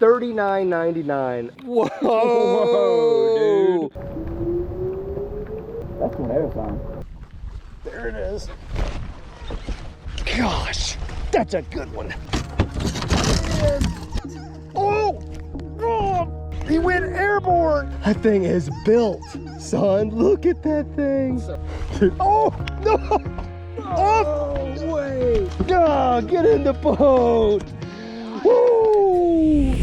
$39.99. Whoa, dude. That's what I was on. There it is. Gosh, that's a good one. Oh, oh, he went airborne. That thing is built, son. Look at that thing. Oh, no. Oh, way. Oh, get in the boat. Woo.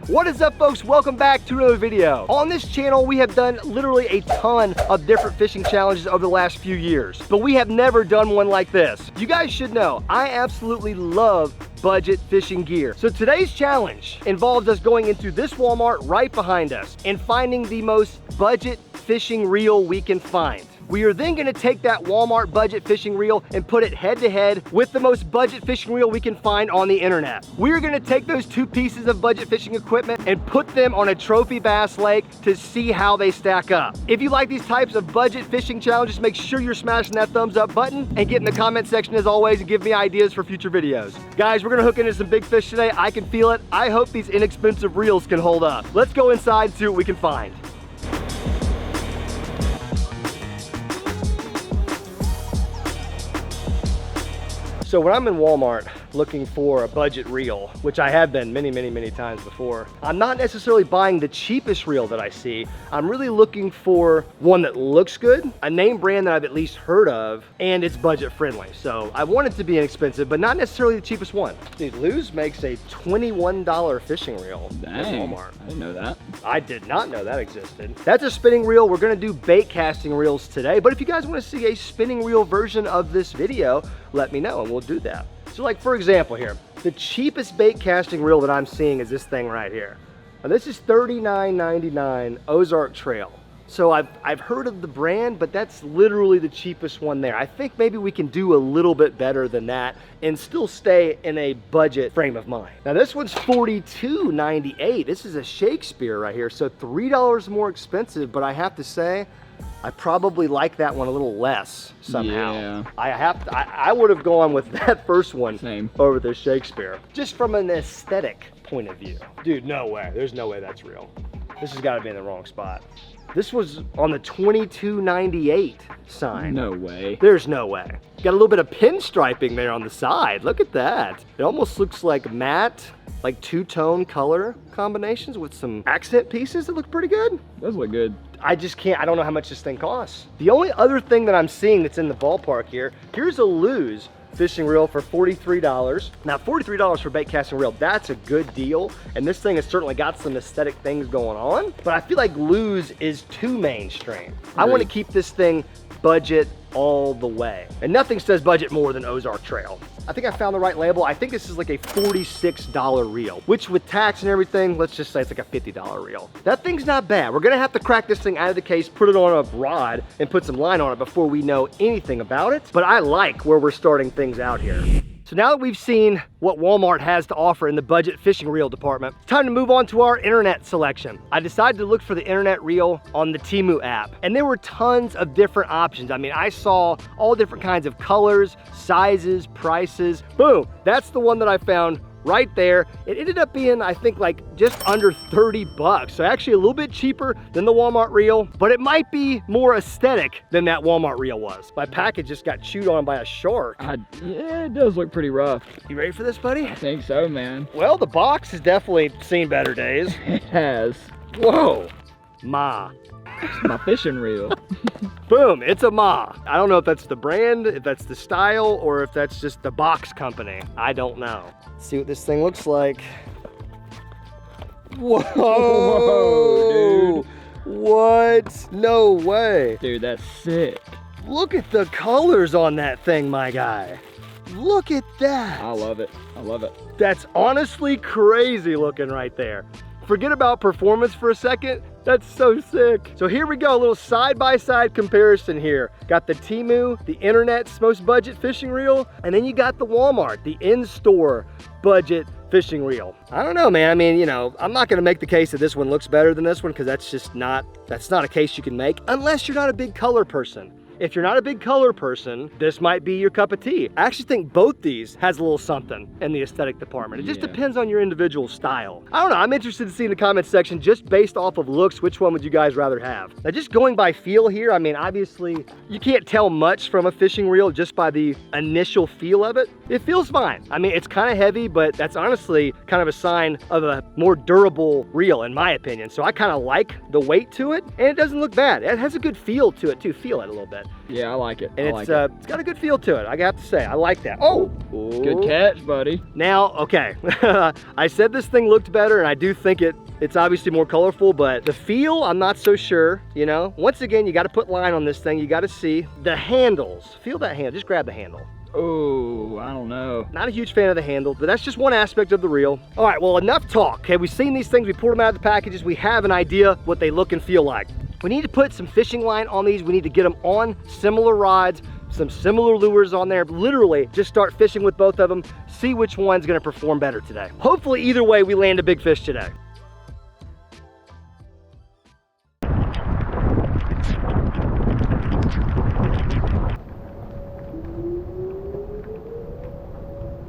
What is up, folks? Welcome back to another video. On this channel, we have done literally a ton of different fishing challenges over the last few years, but we have never done one like this. You guys should know, I absolutely love budget fishing gear. So today's challenge involves us going into this Walmart right behind us and finding the most budget fishing reel we can find. We are then gonna take that Walmart budget fishing reel and put it head to head with the most budget fishing reel we can find on the internet. We're gonna take those two pieces of budget fishing equipment and put them on a trophy bass lake to see how they stack up. If you like these types of budget fishing challenges, make sure you're smashing that thumbs up button and get in the comment section as always and give me ideas for future videos. Guys, we're gonna hook into some big fish today. I can feel it. I hope these inexpensive reels can hold up. Let's go inside and see what we can find. So when I'm in Walmart looking for a budget reel, which I have been many times before, I'm not necessarily buying the cheapest reel that I see. I'm really looking for one that looks good, a name brand that I've at least heard of, and it's budget friendly. So I want it to be inexpensive, but not necessarily the cheapest one. Dude, LOJO makes a $21 fishing reel at Walmart. I didn't know that. I did not know that existed. That's a spinning reel. We're gonna do bait casting reels today, but if you guys wanna see a spinning reel version of this video, let me know and we'll do that. So like for example here, the cheapest bait casting reel that I'm seeing is this thing right here. Now this is $39.99 Ozark Trail. So I've heard of the brand, but that's literally the cheapest one there. I think maybe we can do a little bit better than that and still stay in a budget frame of mind. Now this one's $42.98. This is a Shakespeare right here, so $3 more expensive, but I have to say, I probably like that one a little less somehow. Yeah. I would have gone with that first one Same. over the Shakespeare, just from an aesthetic point of view. Dude, no way. There's no way that's real. This has got to be in the wrong spot. This was on the $22.98 sign. No way. There's no way. Got a little bit of pinstriping there on the side. Look at that. It almost looks like matte, like two-tone color combinations with some accent pieces that look pretty good. Those look good. I just can't, I don't know how much this thing costs. The only other thing that I'm seeing that's in the ballpark here, here's a LOJO fishing reel for $43. Now $43 for bait casting reel, that's a good deal. And this thing has certainly got some aesthetic things going on, but I feel like LOJO is too mainstream. I want to keep this thing budget all the way. And nothing says budget more than Ozark Trail. I think I found the right label. I think this is like a $46 reel, which with tax and everything, let's just say it's like a $50 reel. That thing's not bad. We're gonna have to crack this thing out of the case, put it on a rod, and put some line on it before we know anything about it. But I like where we're starting things out here. So now that we've seen what Walmart has to offer in the budget fishing reel department, it's time to move on to our internet selection. I decided to look for the internet reel on the Temu app, and there were tons of different options. I mean, I saw all different kinds of colors, sizes, prices. Boom, that's the one that I found right there. It ended up being, I think, like just under 30 bucks. So actually a little bit cheaper than the Walmart reel, but it might be more aesthetic than that Walmart reel was. My package just got chewed on by a shark. Yeah, it does look pretty rough. You ready for this, buddy? I think so, man. Well, the box has definitely seen better days. It has. Whoa, Ma. It's my fishing reel. Boom, it's a Ma. I don't know if that's the brand, if that's the style, or if that's just the box company. I don't know. Let's see what this thing looks like. Whoa, Whoa, dude. What? No way. Dude, that's sick. Look at the colors on that thing, my guy. Look at that. I love it. I love it. That's honestly crazy looking right there. Forget about performance for a second. That's so sick. So here we go, a little side-by-side comparison here. Got the Temu, the internet's most budget fishing reel, and then you got the Walmart, the in-store budget fishing reel. I don't know, man. I mean, you know, I'm not gonna make the case that this one looks better than this one because that's not a case you can make unless you're not a big color person. If you're not a big color person, this might be your cup of tea. I actually think both these has a little something in the aesthetic department. It just depends on your individual style. I don't know, I'm interested to see in the comment section, just based off of looks, which one would you guys rather have? Now just going by feel here, I mean, obviously you can't tell much from a fishing reel just by the initial feel of it. It feels fine. I mean, it's kind of heavy, but that's honestly kind of a sign of a more durable reel in my opinion. So I kind of like the weight to it, and it doesn't look bad. It has a good feel to it too. Feel it a little bit. Yeah, I like it. And it's got a good feel to it. I have to say, I like that. Oh, good catch, buddy. Now, okay, I said this thing looked better, and I do think it's obviously more colorful, but the feel, I'm not so sure, you know? Once again, you gotta put line on this thing. You gotta see the handles. Feel that handle, just grab the handle. Oh, I don't know. Not a huge fan of the handle, but that's just one aspect of the reel. All right, well, enough talk. Okay, we've seen these things, we pulled them out of the packages, we have an idea what they look and feel like. We need to put some fishing line on these. We need to get them on similar rods, some similar lures on there. Literally, just start fishing with both of them, see which one's gonna perform better today. Hopefully, either way, we land a big fish today.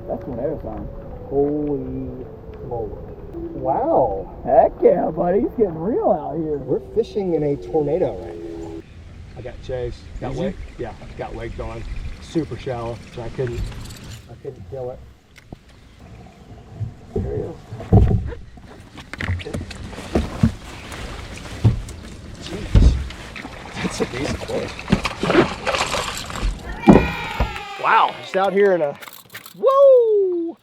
That's tornado sign. Holy moly. Wow. Heck yeah, buddy. He's getting real out here. We're fishing in a tornado right now. I got chased. Got Did wake. Yeah, got waked on. Super shallow, so I couldn't kill it. There he is. Jeez. That's a decent fish. Wow. Just out here in a whoa!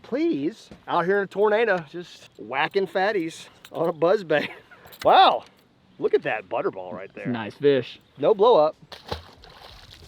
Please, out here in a tornado, just whacking fatties on a buzzbait. Wow, look at that butterball right there. Nice fish. No blow up.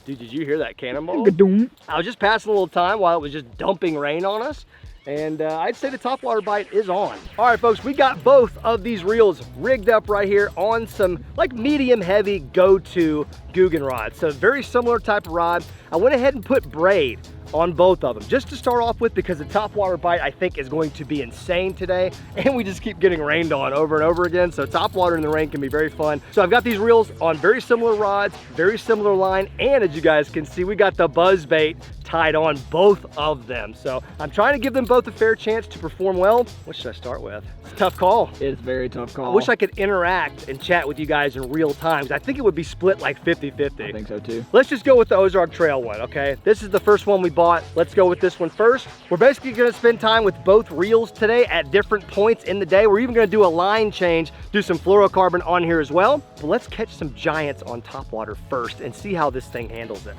Dude, did you hear that cannonball? Ga-doom. I was just passing a little time while it was just dumping rain on us. And I'd say the topwater bite is on. All right, folks, we got both of these reels rigged up right here on some like medium heavy go-to Guggen rods. So very similar type of rod. I went ahead and put braid on both of them just to start off with, because the topwater bite I think is going to be insane today, and we just keep getting rained on over and over again. So topwater in the rain can be very fun. So I've got these reels on very similar rods, very similar line, and as you guys can see, we got the buzzbait tied on both of them. So I'm trying to give them both a fair chance to perform well. What should I start with? It's a tough call. It's a very tough call. I wish I could interact and chat with you guys in real time. I think it would be split like 50-50. I think so too. Let's just go with the Ozark Trail one, okay? This is the first one we bought. Let's go with this one first. We're basically gonna spend time with both reels today at different points in the day. We're even gonna do a line change, do some fluorocarbon on here as well. But let's catch some giants on topwater first and see how this thing handles it.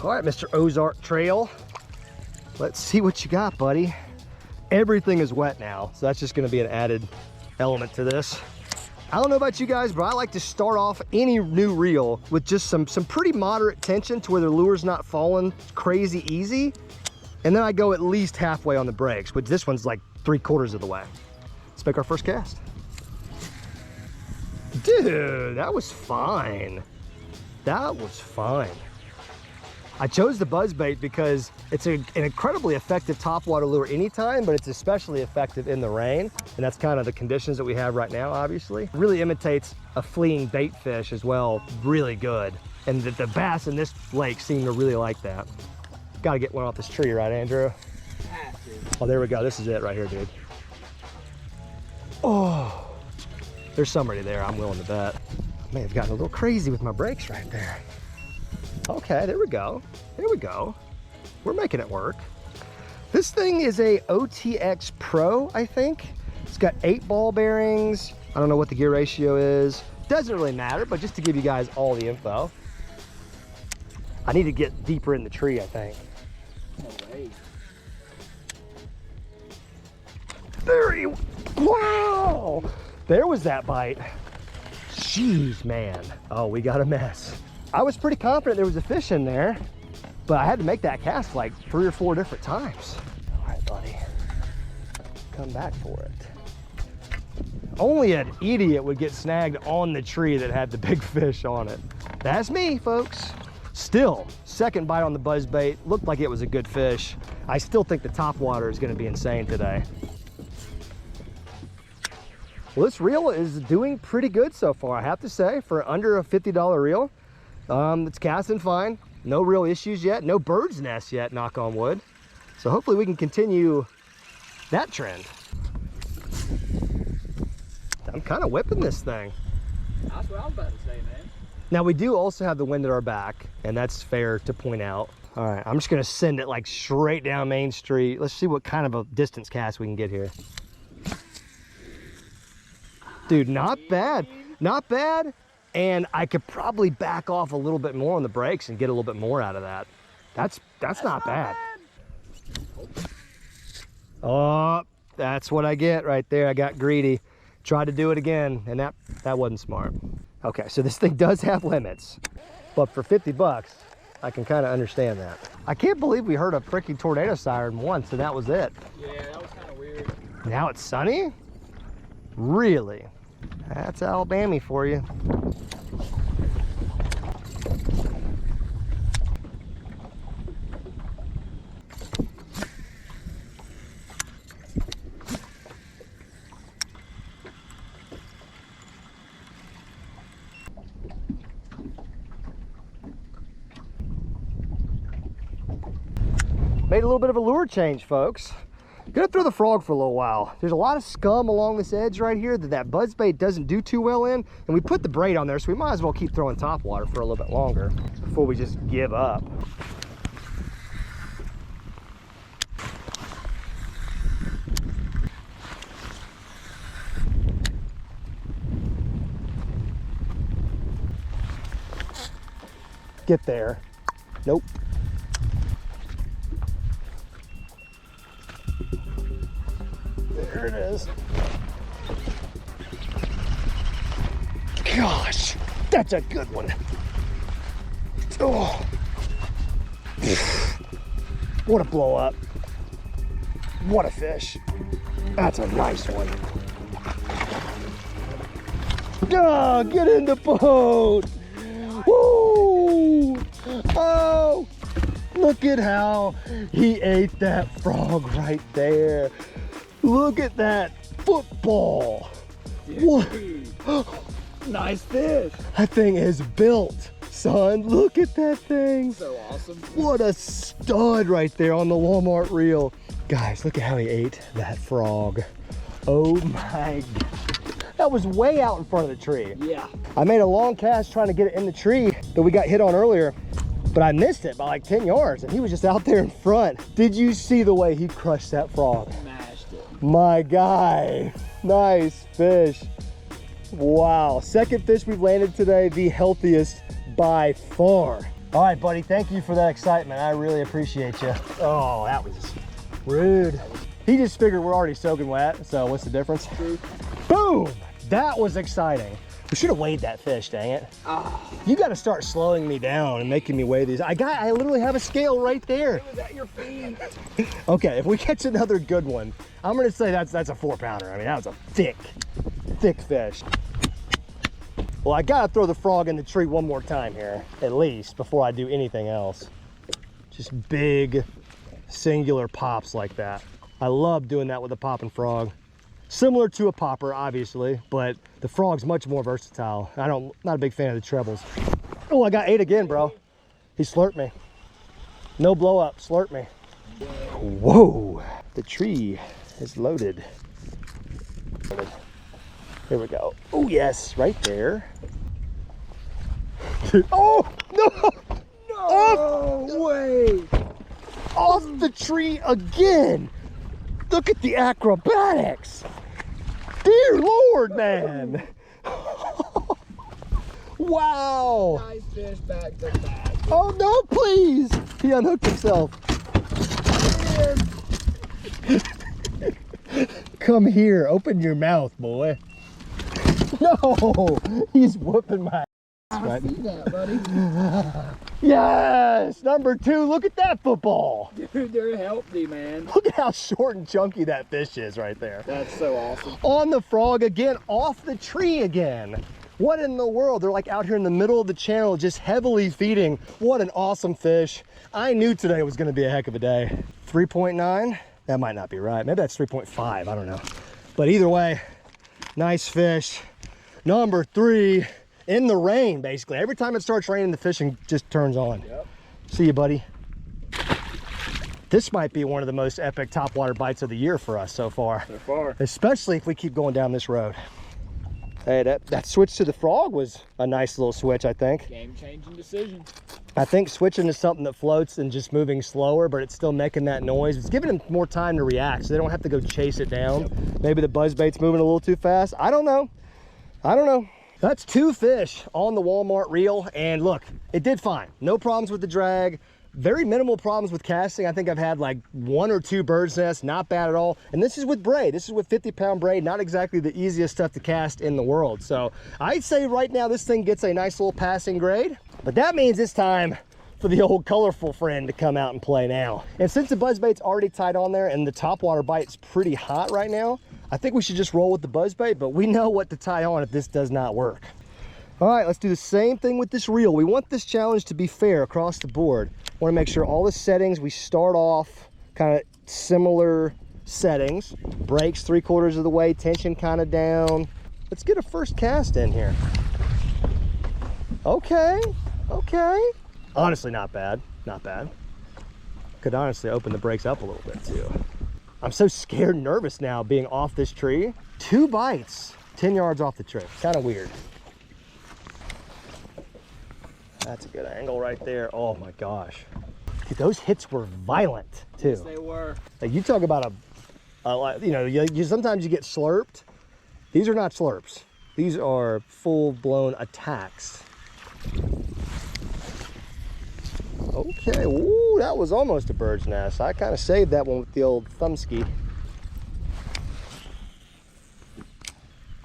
All right, Mr. Ozark Trail. Let's see what you got, buddy. Everything is wet now, so that's just gonna be an added element to this. I don't know about you guys, but I like to start off any new reel with just some pretty moderate tension to where the lure's not falling crazy easy. And then I go at least halfway on the brakes, but this one's like 3/4 of the way. Let's make our first cast. Dude, that was fine. That was fine. I chose the buzzbait because it's an incredibly effective topwater lure anytime, but it's especially effective in the rain. And that's kind of the conditions that we have right now, obviously. Really imitates a fleeing bait fish as well, really good. And the bass in this lake seem to really like that. Gotta get one off this tree, right, Andrew? Oh, there we go. This is it right here, dude. Oh, there's somebody there, I'm willing to bet. I may have gotten a little crazy with my brakes right there. Okay, there we go. There we go. We're making it work. This thing is a OTX Pro, I think. It's got 8 ball bearings. I don't know what the gear ratio is. Doesn't really matter, but just to give you guys all the info. I need to get deeper in the tree, I think. No way. There he, wow! There was that bite. Jeez, man. Oh, we got a mess. I was pretty confident there was a fish in there, but I had to make that cast like 3 or 4 different times. All right, buddy, come back for it. Only an idiot would get snagged on the tree that had the big fish on it. That's me, folks. Still, second bite on the buzzbait, looked like it was a good fish. I still think the topwater is gonna be insane today. Well, this reel is doing pretty good so far, I have to say, for under a $50 reel. It's casting fine. No real issues yet. No bird's nest yet, knock on wood. So hopefully we can continue that trend. I'm kind of whipping this thing. That's what I was about to say, man. Now we do also have the wind at our back, and that's fair to point out. All right, I'm just gonna send it like straight down Main Street. Let's see what kind of a distance cast we can get here. Dude, not bad, not bad. And I could probably back off a little bit more on the brakes and get a little bit more out of that. That's not bad. Oh, that's what I get right there. I got greedy. Tried to do it again, and that wasn't smart. Okay, so this thing does have limits, but for 50 bucks, I can kind of understand that. I can't believe we heard a freaking tornado siren once, and that was it. Yeah, that was kind of weird. Now it's sunny? Really? That's Alabama for you. Made a little bit of a lure change, folks. Gonna throw the frog for a little while. There's a lot of scum along this edge right here that buzz bait doesn't do too well in, and we put the braid on there, so we might as well keep throwing top water for a little bit longer before we just give up. Get there. Nope. There it is. Gosh, that's a good one. Oh. What a blow up. What a fish. That's a nice one. Oh, get in the boat. Woo! Oh, look at how he ate that frog right there. Look at that football. What? Nice fish. That thing is built, son. Look at that thing. So awesome. What a stud right there on the Walmart reel. Guys, look at how he ate that frog. Oh my God. That was way out in front of the tree. Yeah. I made a long cast trying to get it in the tree that we got hit on earlier, but I missed it by like 10 yards and he was just out there in front. Did you see the way he crushed that frog? Mashed it. My guy, nice fish. Wow, second fish we've landed today, the healthiest by far. All right, buddy, thank you for that excitement. I really appreciate you. Oh, that was rude. He just figured we're already soaking wet, so what's the difference? True. Boom, that was exciting. We should have weighed that fish, dang it. You got to start slowing me down and making me weigh these. I literally have a scale right there. It was at your feet. Okay, if we catch another good one, I'm gonna say that's a 4-pounder. I mean, that was a thick fish. Well, I gotta throw the frog in the tree one more time here, at least, before I do anything else. Just big, singular pops like that. I love doing that with a popping frog. Similar to a popper, obviously, but the frog's much more versatile. Not a big fan of the trebles. Oh, I got 8 again, bro. He slurped me. No blow up, slurped me. Whoa, the tree is loaded. Here we go. Oh yes, right there. Oh, no! No way! Off the tree again. Look at the acrobatics. Dear Lord, man. Wow. Nice fish back to back. Oh no, please. He unhooked himself. Come here, open your mouth, boy. No, he's whooping my ass, I right? see that, buddy. Yes, number 2, look at that football. Dude, they're healthy, man. Look at how short and chunky that fish is right there. That's so awesome. On the frog again, off the tree again. What in the world? They're like out here in the middle of the channel, just heavily feeding. What an awesome fish. I knew today was gonna be a heck of a day. 3.9, that might not be right. Maybe that's 3.5, I don't know. But either way, nice fish. Number 3 in the rain, basically. Every time it starts raining, the fishing just turns on. Yep. See you, buddy. This might be one of the most epic topwater bites of the year for us so far. So far. Especially if we keep going down this road. Hey, that switch to the frog was a nice little switch, I think. Game-changing decision. I think switching to something that floats and just moving slower, but it's still making that noise. It's giving them more time to react, so they don't have to go chase it down. Yep. Maybe the buzzbait's moving a little too fast. I don't know. I don't know. That's 2 fish on the Walmart reel, and look, it did fine. No problems with the drag. Very minimal problems with casting. I think I've had like 1 or 2 bird's nests, not bad at all. And this is with braid. This is with 50-pound braid, not exactly the easiest stuff to cast in the world. So I'd say right now this thing gets a nice little passing grade, but that means it's time for the old colorful friend to come out and play now. And since the buzzbait's already tied on there and the topwater bite's pretty hot right now, I think we should just roll with the buzzbait, but we know what to tie on if this does not work. All right, let's do the same thing with this reel. We want this challenge to be fair across the board. Want to make sure all the settings, we start off kind of similar settings. Brakes 3/4 of the way, tension kind of down. Let's get a first cast in here. Okay, okay. Honestly, not bad, not bad. Could honestly open the brakes up a little bit too. I'm so scared and nervous now being off this tree. 2 bites, 10 yards off the tree. Kind of weird. That's a good angle right there. Oh my gosh. Dude, those hits were violent too. Yes, they were. Like you talk about you sometimes you get slurped. These are not slurps. These are full-blown attacks. Okay, ooh, that was almost a bird's nest. I kind of saved that one with the old thumb ski.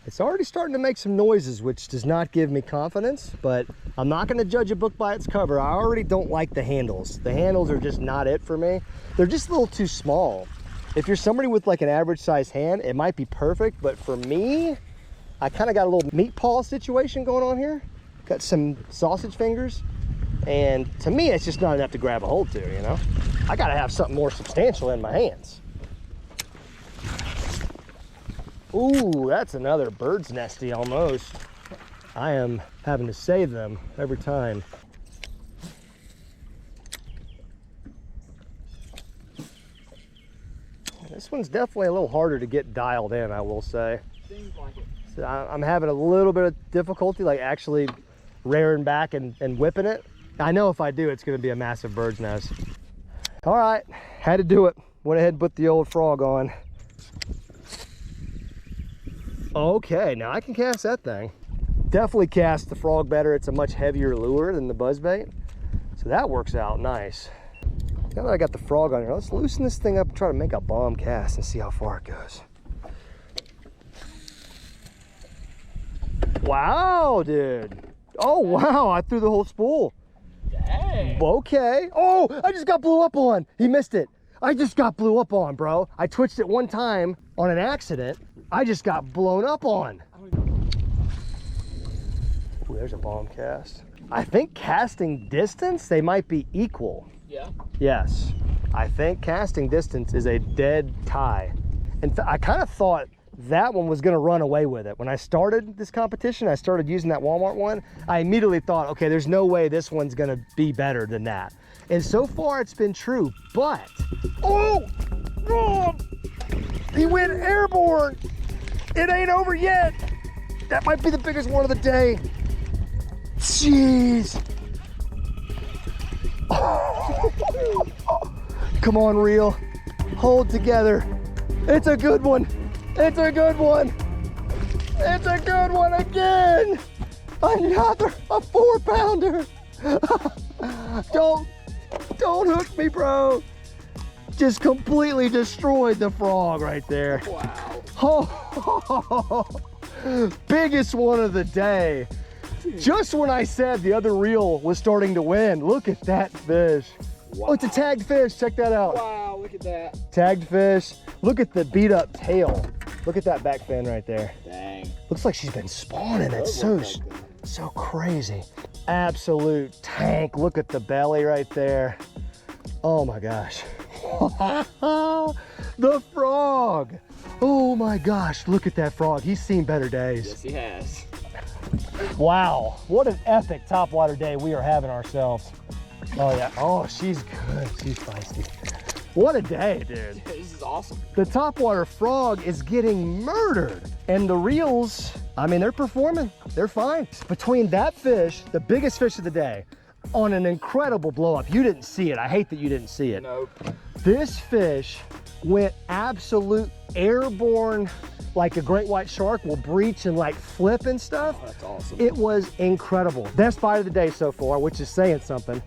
It's already starting to make some noises, which does not give me confidence, but I'm not going to judge a book by its cover. I already don't like the handles. The handles are just not it for me. They're just a little too small. If you're somebody with like an average size hand, it might be perfect, but for me, I kind of got a little meat paw situation going on here. Got some sausage fingers, and to me, it's just not enough to grab a hold to, you know? I got to have something more substantial in my hands. Ooh, that's another bird's nesty almost. I am having to save them every time. This one's definitely a little harder to get dialed in, I will say. Seems like it. So I'm having a little bit of difficulty, like actually rearing back and whipping it. I know if I do, it's gonna be a massive bird's nest. All right, had to do it. Went ahead and put the old frog on. Okay, now I can cast that thing. Definitely cast the frog better. It's a much heavier lure than the buzzbait. So that works out nice. Now that I got the frog on here, let's loosen this thing up and try to make a bomb cast and see how far it goes. Wow, dude. Oh, wow, I threw the whole spool. Dang. Okay. Oh, I just got blew up on. He missed it. I just got blew up on, bro. I twitched it one time on an accident. I just got blown up on. Ooh, there's a bomb cast. I think casting distance, they might be equal. Yeah. Yes. I think casting distance is a dead tie. And I kind of thought that one was gonna run away with it. When I started this competition, I started using that Walmart one, I immediately thought, okay, there's no way this one's gonna be better than that. And so far it's been true, but, oh, he went airborne. It ain't over yet. That might be the biggest one of the day. Jeez. Come on, reel. Hold together. It's a good one. It's a good one. It's a good one again. Another, a 4-pounder. Don't hook me, bro. Just completely destroyed the frog right there. Wow. Oh, biggest one of the day. Just when I said the other reel was starting to win, look at that fish. Wow. Oh, it's a tagged fish. Check that out. Wow, look at that. Tagged fish. Look at the beat up tail. Look at that back fin right there. Dang. Looks like she's been spawning. It's Does so, look like that. so crazy. Absolute tank. Look at the belly right there. Oh my gosh. The frog. Oh my gosh. Look at that frog. He's seen better days. Yes, he has. Wow, what an epic topwater day we are having ourselves. Oh yeah, oh, she's good, she's feisty. What a day, dude. This is awesome. The topwater frog is getting murdered. And the reels, I mean, they're performing, they're fine. Between that fish, the biggest fish of the day, on an incredible blow up. You didn't see it, I hate that you didn't see it. Nope. This fish went absolute airborne, like a great white shark will breach and like flip and stuff. Oh, that's awesome. It was incredible. Best bite of the day so far, which is saying something.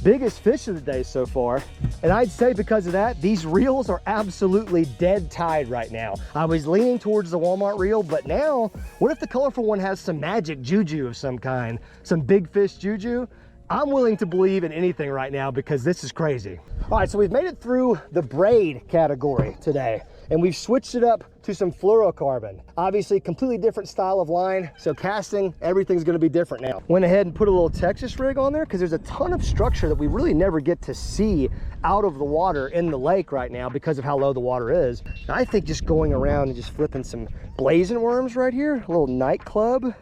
Biggest fish of the day so far. And I'd say because of that, these reels are absolutely dead tied right now. I was leaning towards the Walmart reel, but now, what if the colorful one has some magic juju of some kind? Some big fish juju? I'm willing to believe in anything right now because this is crazy. All right, so we've made it through the braid category today, and we've switched it up to some fluorocarbon. Obviously, completely different style of line, so casting, everything's gonna be different now. Went ahead and put a little Texas rig on there because there's a ton of structure that we really never get to see out of the water in the lake right now because of how low the water is. And I think just going around and just flipping some blazing worms right here, a little nightclub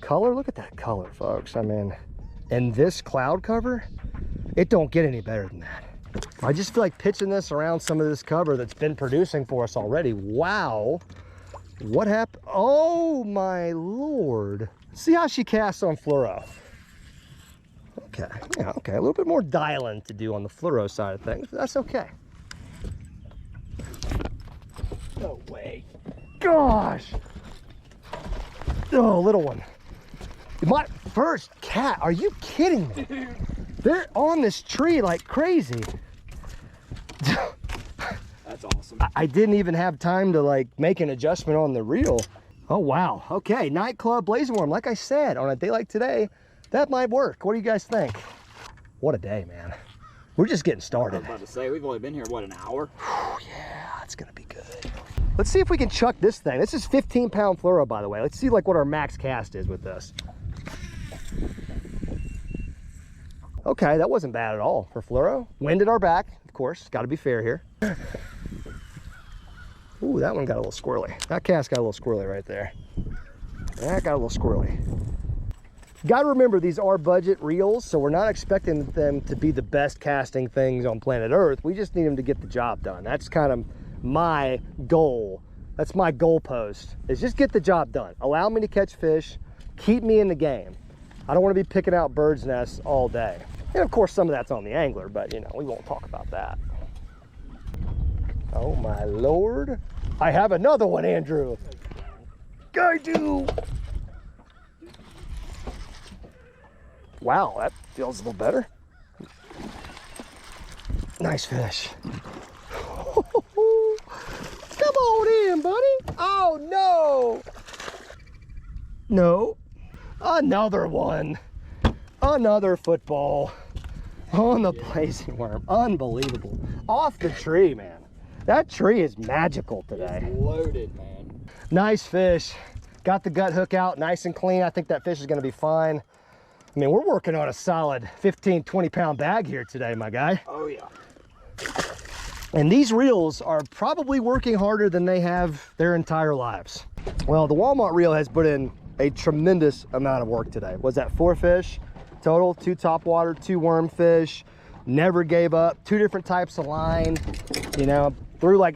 color. Look at that color, folks. I mean, and this cloud cover, it don't get any better than that. I just feel like pitching this around some of this cover that's been producing for us already. Wow, what happened? Oh my Lord. See how she casts on fluoro. Okay, yeah, okay, a little bit more dialing to do on the fluoro side of things, but that's okay. No way. Gosh. Oh, little one. My first cat, are you kidding me? They're on this tree like crazy. That's awesome. I didn't even have time to like make an adjustment on the reel. Oh wow, okay, nightclub blazing worm. Like I said, on a day like today, that might work. What do you guys think? What a day, man. We're just getting I started. was about to say, we've only been here, what, an hour? Yeah, it's gonna be good. Let's see if we can chuck this thing. This is 15-pound fluoro, by the way. Let's see like what our max cast is with this. Okay, that wasn't bad at all for fluoro. Wind at our back, of course, gotta be fair here. Ooh, that one got a little squirrely. That cast got a little squirrely right there. That got a little squirrely. Gotta remember, these are budget reels, so we're not expecting them to be the best casting things on planet Earth. We just need them to get the job done. That's kind of my goal. That's my goalpost, is just get the job done. Allow me to catch fish, keep me in the game. I don't want to be picking out birds' nests all day. And of course, some of that's on the angler, but you know, we won't talk about that. Oh my Lord. I have another one, Andrew. I do. Wow, that feels a little better. Nice fish. Come on in, buddy. Oh no. No. Another one. Another football on the blazing worm. Unbelievable. Off the tree, man. That tree is magical today. It's loaded, man. Nice fish. Got the gut hook out nice and clean. I think that fish is gonna be fine. I mean, we're working on a solid 15, 20-pound bag here today, my guy. Oh yeah. And these reels are probably working harder than they have their entire lives. Well, the Walmart reel has put in a tremendous amount of work today. Was that 4 fish total? 2 topwater, 2 wormfish. Never gave up. 2 different types of line. You know,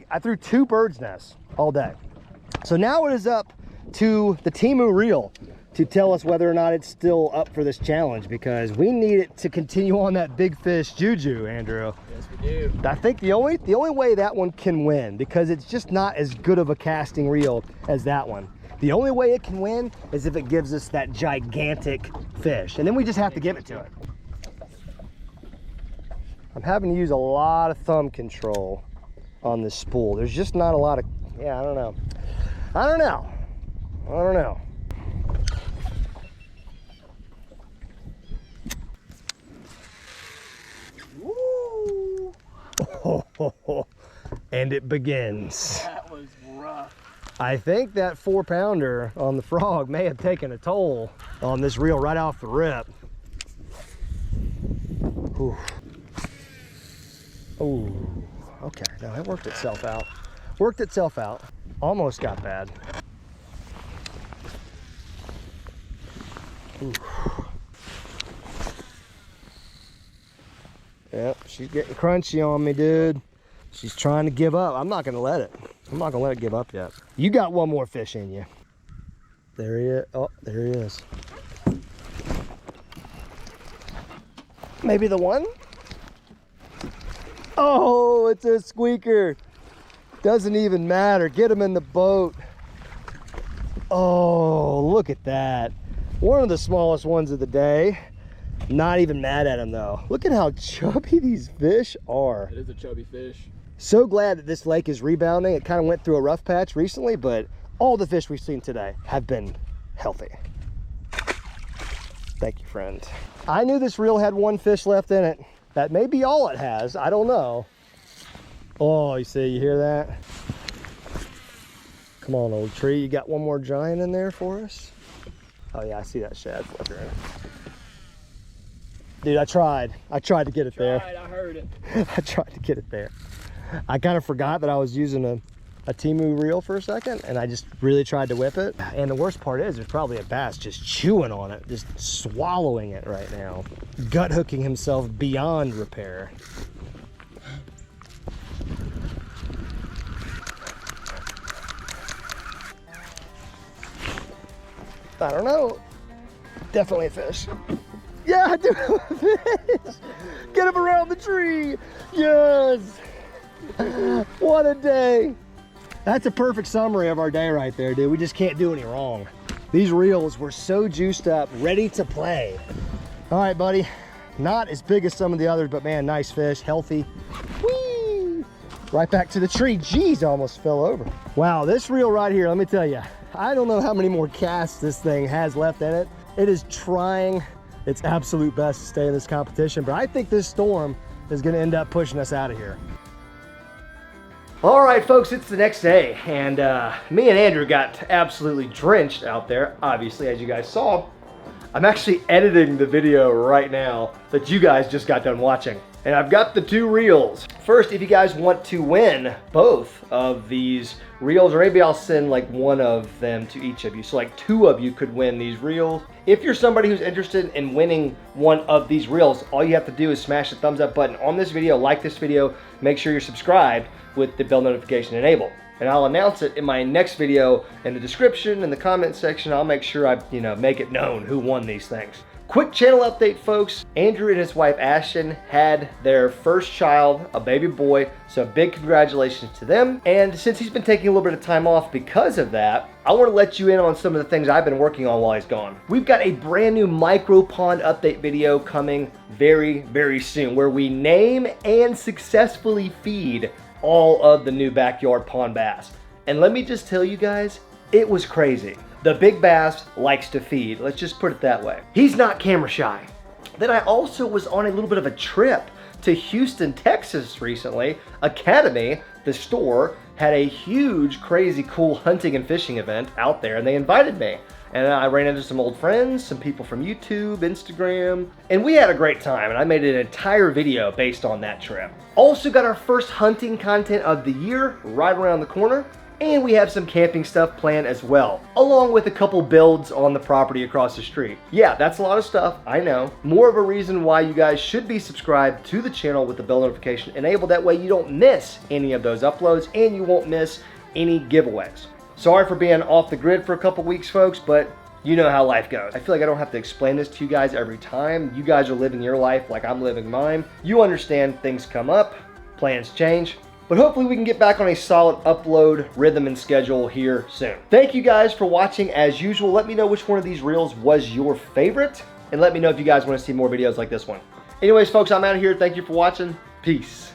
I threw 2 birds' nests all day. So now it is up to the Temu reel to tell us whether or not it's still up for this challenge, because we need it to continue on that big fish juju, Andrew. Yes, we do. I think the only way that one can win, because it's just not as good of a casting reel as that one. The only way it can win is if it gives us that gigantic fish, and then we just have to give it to it. I'm having to use a lot of thumb control on this spool. There's just not a lot of, yeah, I don't know. Woo! And it begins. That was rough. I think that 4-pounder on the frog may have taken a toll on this reel right off the rip. Ooh. Ooh. Okay, no, it worked itself out. Worked itself out. Almost got bad. Yep, she's getting crunchy on me, dude. She's trying to give up. I'm not gonna let it. I'm not gonna let it give up yet. You got one more fish in you. There he is. Oh, there he is. Maybe the one? Oh, it's a squeaker. Doesn't even matter. Get him in the boat. Oh, look at that. One of the smallest ones of the day. Not even mad at him though. Look at how chubby these fish are. It is a chubby fish. So glad that this lake is rebounding. It kind of went through a rough patch recently, but all the fish we've seen today have been healthy. Thank you, friend. I knew this reel had one fish left in it. That may be all it has. I don't know. Oh, you see, you hear that? Come on, old tree. You got one more giant in there for us? Oh yeah, I see that shad flickering. Dude, I tried to get it there. I heard it. I tried to get it there. I kind of forgot that I was using a Temu reel for a second, and I just really tried to whip it. And the worst part is there's probably a bass just chewing on it, just swallowing it right now. Gut hooking himself beyond repair. I don't know. Definitely a fish. Yeah, I do have a fish. Get him around the tree. Yes. What a day. That's a perfect summary of our day right there, dude. We just can't do any wrong. These reels were so juiced up, ready to play. All right, buddy. Not as big as some of the others, but man, nice fish, healthy. Whee! Right back to the tree. Jeez, I almost fell over. Wow, this reel right here, let me tell you, I don't know how many more casts this thing has left in it. It is trying its absolute best to stay in this competition, but I think this storm is gonna end up pushing us out of here. All right, folks, it's the next day, and me and Andrew got absolutely drenched out there, obviously, as you guys saw. I'm actually editing the video right now that you guys just got done watching. And I've got the two reels. First, if you guys want to win both of these reels, or maybe I'll send like one of them to each of you. So like two of you could win these reels. If you're somebody who's interested in winning one of these reels, all you have to do is smash the thumbs up button on this video, like this video, make sure you're subscribed with the bell notification enabled. And I'll announce it in my next video in the description, in the comment section. I'll make sure I, make it known who won these things. Quick channel update, folks. Andrew and his wife, Ashton, had their first child, a baby boy. So big congratulations to them. And since he's been taking a little bit of time off because of that, I want to let you in on some of the things I've been working on while he's gone. We've got a brand new micro pond update video coming very, very soon, where we name and successfully feed all of the new backyard pond bass. And let me just tell you guys, it was crazy. The big bass likes to feed, let's just put it that way. He's not camera shy. Then I also was on a little bit of a trip to Houston, Texas recently. Academy, the store, had a huge, crazy, cool hunting and fishing event out there, and they invited me. And I ran into some old friends, some people from YouTube, Instagram, and we had a great time, and I made an entire video based on that trip. Also got our first hunting content of the year right around the corner, and we have some camping stuff planned as well, along with a couple builds on the property across the street. Yeah, that's a lot of stuff, I know. More of a reason why you guys should be subscribed to the channel with the bell notification enabled. That way you don't miss any of those uploads, and you won't miss any giveaways. Sorry for being off the grid for a couple weeks, folks, but you know how life goes. I feel like I don't have to explain this to you guys every time. You guys are living your life like I'm living mine. You understand things come up, plans change, but hopefully we can get back on a solid upload rhythm and schedule here soon. Thank you guys for watching as usual. Let me know which one of these reels was your favorite, and let me know if you guys want to see more videos like this one. Anyways, folks, I'm out of here. Thank you for watching. Peace.